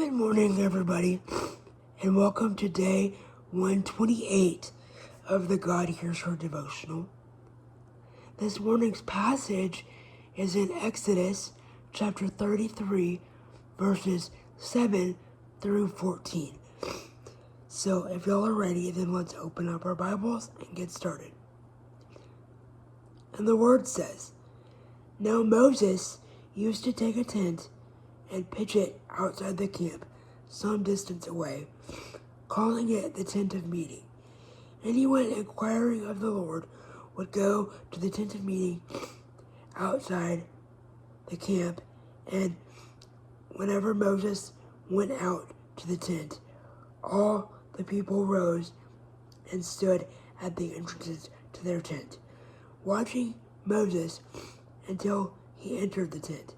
Good morning, everybody, and welcome to day 128 of the God Hears Her devotional. This morning's passage is in Exodus chapter 33, verses 7 through 14. So, if y'all are ready, then let's open up our Bibles and get started. And the word says, "Now Moses used to take a tent and pitch it outside the camp, some distance away, calling it the tent of meeting. Anyone inquiring of the Lord would go to the tent of meeting outside the camp, and whenever Moses went out to the tent, all the people rose and stood at the entrances to their tent, watching Moses until he entered the tent.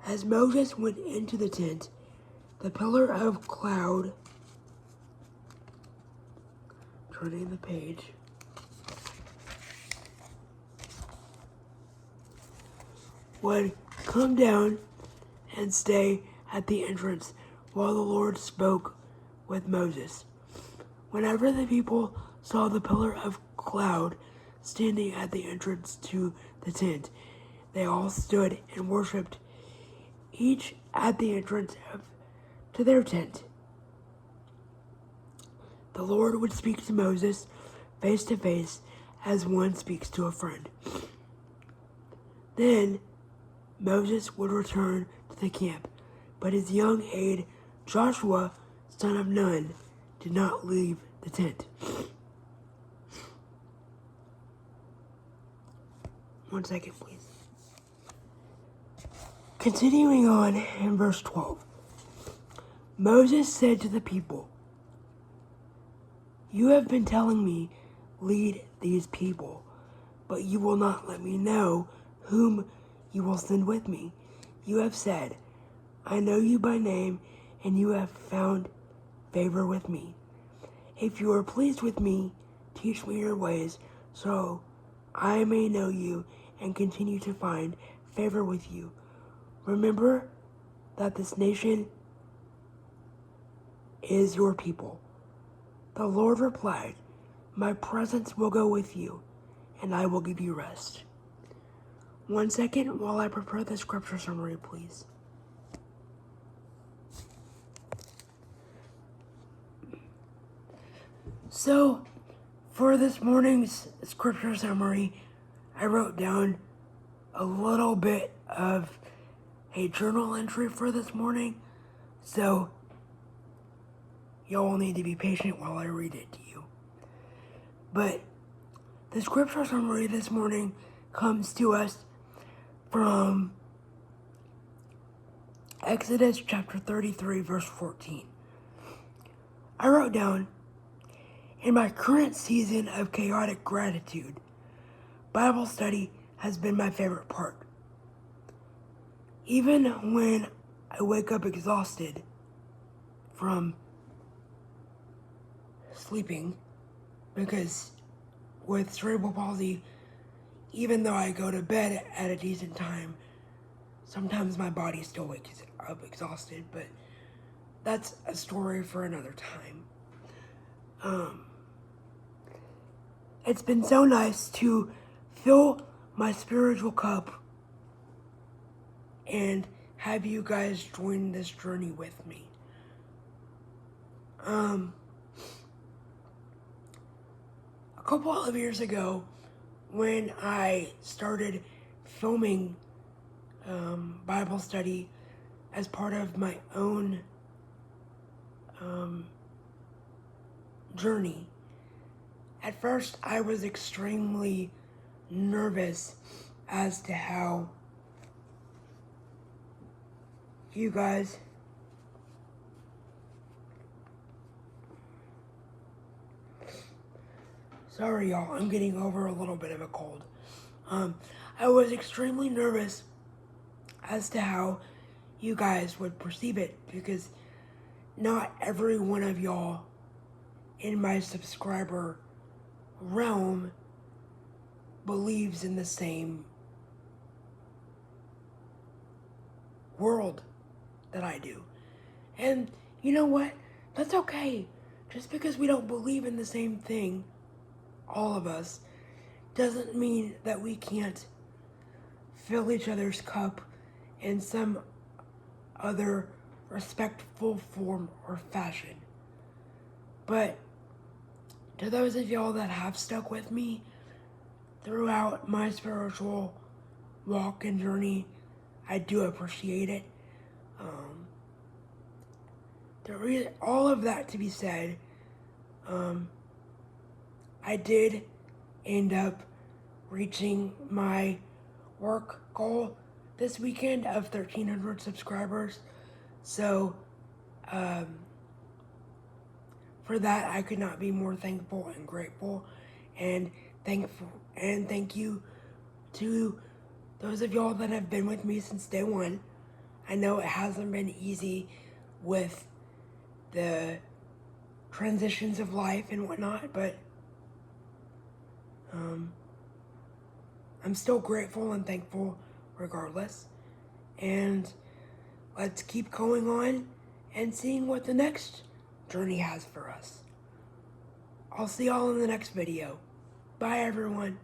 As Moses went into the tent, the pillar of cloud," turning the page, "would come down and stay at the entrance while the Lord spoke with Moses. Whenever the people saw the pillar of cloud standing at the entrance to the tent, they all stood and worshipped, each at the entrance to their tent. The Lord would speak to Moses face to face as one speaks to a friend. Then Moses would return to the camp, but his young aide, Joshua, son of Nun, did not leave the tent." One second, please. Continuing on in verse 12, Moses said to the people, "You have been telling me, 'Lead these people,' but you will not let me know whom you will send with me. You have said, 'I know you by name, and you have found favor with me.' If you are pleased with me, teach me your ways, so I may know you and continue to find favor with you. Remember that this nation is your people." The Lord replied, "My presence will go with you, and I will give you rest." One second while I prepare the scripture summary, please. So, for this morning's scripture summary, I wrote down a little bit of a journal entry for this morning, so y'all need to be patient while I read it to you. But the scripture summary this morning comes to us from Exodus chapter 33, verse 14. I wrote down, "In my current season of chaotic gratitude, Bible study has been my favorite part. Even when I wake up exhausted from sleeping, because with cerebral palsy, even though I go to bed at a decent time, sometimes my body still wakes up exhausted, but that's a story for another time. It's been so nice to fill my spiritual cup and have you guys join this journey with me. A couple of years ago, when I started filming Bible study as part of my own journey, at first I was extremely nervous as to how you guys sorry y'all, I'm getting over a little bit of a cold. I was extremely nervous as to how you guys would perceive it, because not every one of y'all in my subscriber realm believes in the same world that I do. And you know what? That's okay. Just because we don't believe in the same thing, all of us, doesn't mean that we can't fill each other's cup in some other respectful form or fashion. But to those of y'all that have stuck with me throughout my spiritual walk and journey, I do appreciate it. All of that to be said, I did end up reaching my work goal this weekend of 1,300 subscribers. So, for that, I could not be more thankful and grateful, and thank you to those of y'all that have been with me since day one. I know it hasn't been easy with the transitions of life and whatnot, but I'm still grateful and thankful regardless. And let's keep going on and seeing what the next journey has for us. I'll see y'all in the next video. Bye, everyone.